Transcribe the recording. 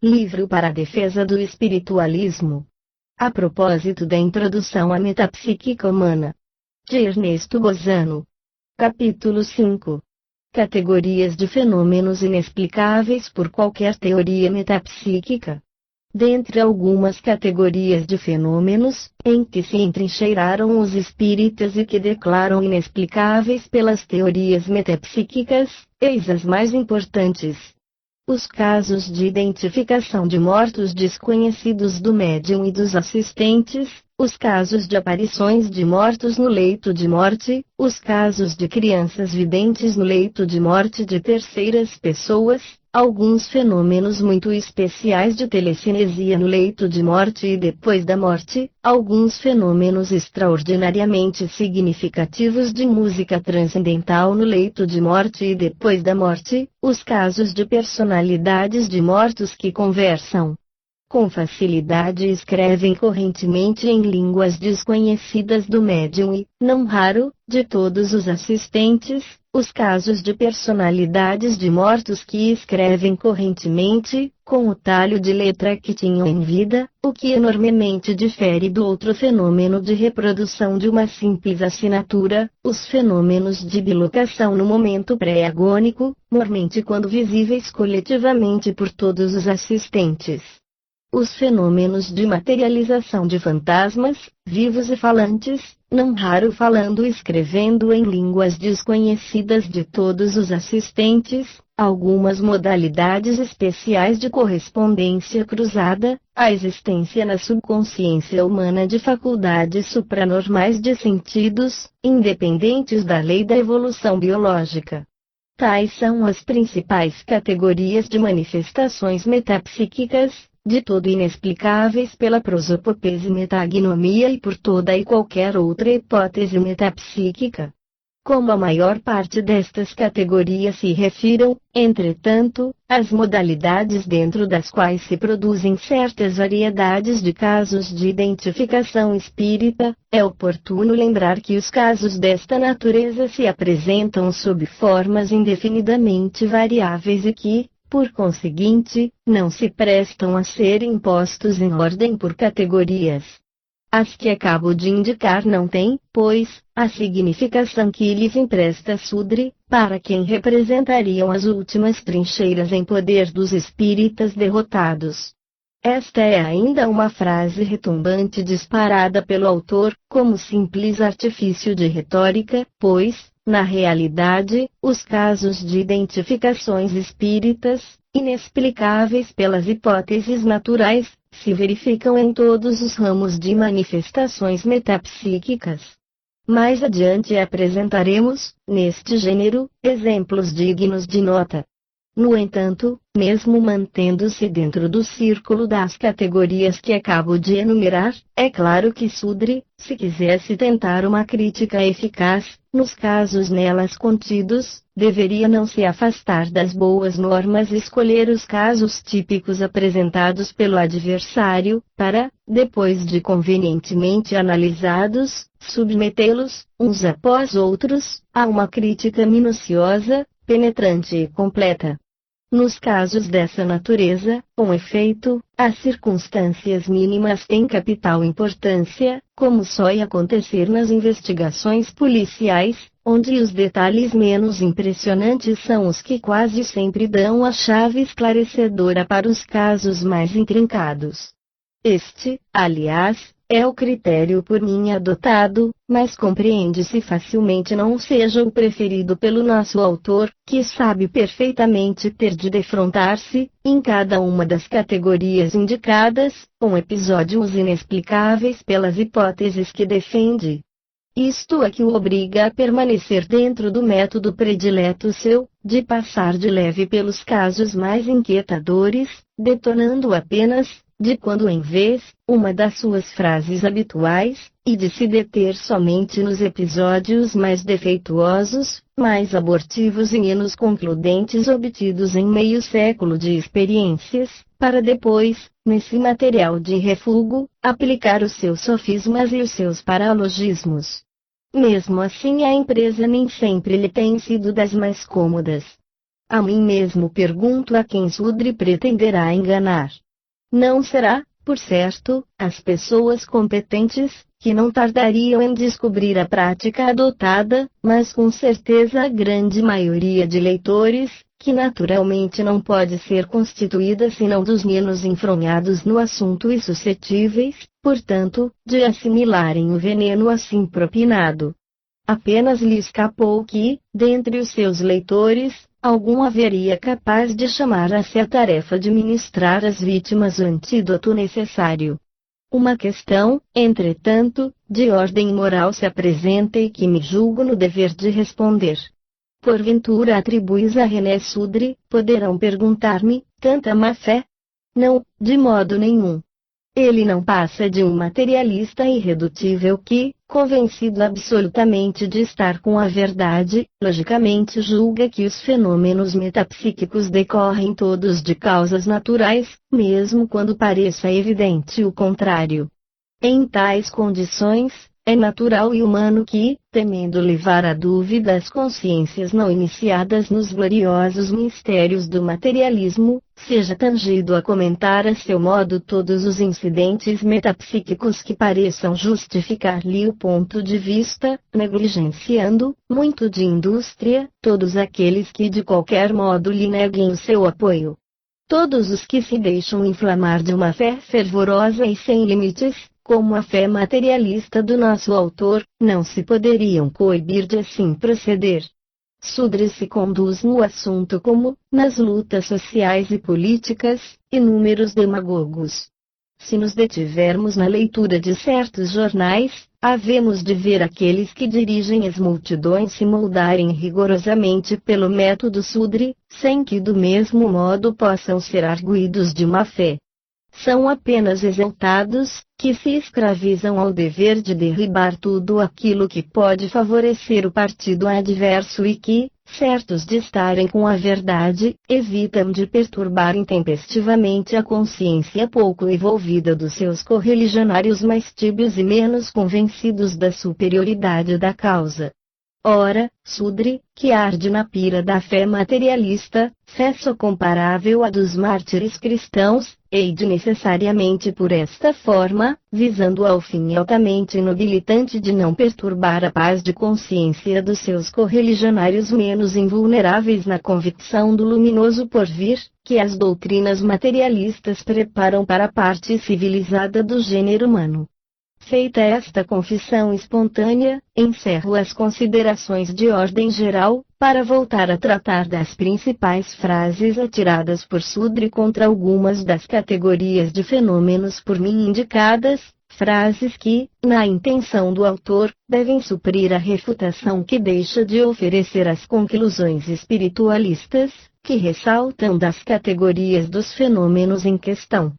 Livro para a defesa do espiritualismo. A propósito da introdução à metapsíquica humana, de Ernesto Bozano. Capítulo 5. Categorias de fenômenos inexplicáveis por qualquer teoria metapsíquica. Dentre algumas categorias de fenômenos, em que se entrincheiraram os espíritas e que declaram inexplicáveis pelas teorias metapsíquicas, eis as mais importantes. Os casos de identificação de mortos desconhecidos do médium e dos assistentes, os casos de aparições de mortos no leito de morte, os casos de crianças videntes no leito de morte de terceiras pessoas, alguns fenômenos muito especiais de telecinesia no leito de morte e depois da morte, alguns fenômenos extraordinariamente significativos de música transcendental no leito de morte e depois da morte, os casos de personalidades de mortos que conversam com facilidade e escrevem correntemente em línguas desconhecidas do médium e, não raro, de todos os assistentes, os casos de personalidades de mortos que escrevem correntemente, com o talho de letra que tinham em vida, o que enormemente difere do outro fenômeno de reprodução de uma simples assinatura, os fenômenos de bilocação no momento pré-agônico, mormente quando visíveis coletivamente por todos os assistentes. Os fenômenos de materialização de fantasmas, vivos e falantes, não raro falando e escrevendo em línguas desconhecidas de todos os assistentes, algumas modalidades especiais de correspondência cruzada, a existência na subconsciência humana de faculdades supranormais de sentidos, independentes da lei da evolução biológica. Tais são as principais categorias de manifestações metapsíquicas, de todo inexplicáveis pela prosopopese metagnomia e por toda e qualquer outra hipótese metapsíquica. Como a maior parte destas categorias se refiram, entretanto, às modalidades dentro das quais se produzem certas variedades de casos de identificação espírita, é oportuno lembrar que os casos desta natureza se apresentam sob formas indefinidamente variáveis e que, por conseguinte, não se prestam a serem postos em ordem por categorias. As que acabo de indicar não têm, pois, a significação que lhes empresta Sudre, para quem representariam as últimas trincheiras em poder dos espíritas derrotados. Esta é ainda uma frase retumbante disparada pelo autor, como simples artifício de retórica, pois, na realidade, os casos de identificações espíritas, inexplicáveis pelas hipóteses naturais, se verificam em todos os ramos de manifestações metapsíquicas. Mais adiante apresentaremos, neste gênero, exemplos dignos de nota. No entanto, mesmo mantendo-se dentro do círculo das categorias que acabo de enumerar, é claro que Sudre, se quisesse tentar uma crítica eficaz, nos casos nelas contidos, deveria não se afastar das boas normas e escolher os casos típicos apresentados pelo adversário, para, depois de convenientemente analisados, submetê-los, uns após outros, a uma crítica minuciosa, penetrante e completa. Nos casos dessa natureza, com efeito, as circunstâncias mínimas têm capital importância, como sói acontecer nas investigações policiais, onde os detalhes menos impressionantes são os que quase sempre dão a chave esclarecedora para os casos mais intrincados. Este, aliás, é o critério por mim adotado, mas compreende-se facilmente não seja o preferido pelo nosso autor, que sabe perfeitamente ter de defrontar-se, em cada uma das categorias indicadas, com episódios inexplicáveis pelas hipóteses que defende. Isto é que o obriga a permanecer dentro do método predileto seu, de passar de leve pelos casos mais inquietadores, detonando apenas, de quando em vez, uma das suas frases habituais, e de se deter somente nos episódios mais defeituosos, mais abortivos e menos concludentes obtidos em meio século de experiências, para depois, nesse material de refúgio, aplicar os seus sofismas e os seus paralogismos. Mesmo assim a empresa nem sempre lhe tem sido das mais cômodas. A mim mesmo pergunto a quem Sudri pretenderá enganar. Não será, por certo, as pessoas competentes, que não tardariam em descobrir a prática adotada, mas com certeza a grande maioria de leitores, que naturalmente não pode ser constituída senão dos menos enfronhados no assunto e suscetíveis, portanto, de assimilarem o veneno assim propinado. Apenas lhe escapou que, dentre os seus leitores, algum haveria capaz de chamar a si a tarefa de ministrar às vítimas o antídoto necessário. Uma questão, entretanto, de ordem moral se apresenta e que me julgo no dever de responder. Porventura atribuis a René Sudri, poderão perguntar-me, tanta má-fé? Não, de modo nenhum. Ele não passa de um materialista irredutível que, convencido absolutamente de estar com a verdade, logicamente julga que os fenômenos metapsíquicos decorrem todos de causas naturais, mesmo quando pareça evidente o contrário. Em tais condições, é natural e humano que, temendo levar à dúvida as consciências não iniciadas nos gloriosos mistérios do materialismo, seja tangido a comentar a seu modo todos os incidentes metapsíquicos que pareçam justificar-lhe o ponto de vista, negligenciando, muito de indústria, todos aqueles que de qualquer modo lhe neguem o seu apoio. Todos os que se deixam inflamar de uma fé fervorosa e sem limites, como a fé materialista do nosso autor, não se poderiam coibir de assim proceder. Sudri se conduz no assunto como, nas lutas sociais e políticas, inúmeros demagogos. Se nos detivermos na leitura de certos jornais, havemos de ver aqueles que dirigem as multidões se moldarem rigorosamente pelo método Sudri, sem que do mesmo modo possam ser arguidos de má fé. São apenas exaltados, que se escravizam ao dever de derribar tudo aquilo que pode favorecer o partido adverso e que, certos de estarem com a verdade, evitam de perturbar intempestivamente a consciência pouco envolvida dos seus correligionários mais tíbios e menos convencidos da superioridade da causa. Ora, Sudri, que arde na pira da fé materialista, fé só comparável à dos mártires cristãos, hei-de necessariamente por esta forma, visando ao fim altamente nobilitante de não perturbar a paz de consciência dos seus correligionários menos invulneráveis na convicção do luminoso porvir, que as doutrinas materialistas preparam para a parte civilizada do gênero humano. Feita esta confissão espontânea, encerro as considerações de ordem geral, para voltar a tratar das principais frases atiradas por Sudri contra algumas das categorias de fenômenos por mim indicadas, frases que, na intenção do autor, devem suprir a refutação que deixa de oferecer às conclusões espiritualistas, que ressaltam das categorias dos fenômenos em questão.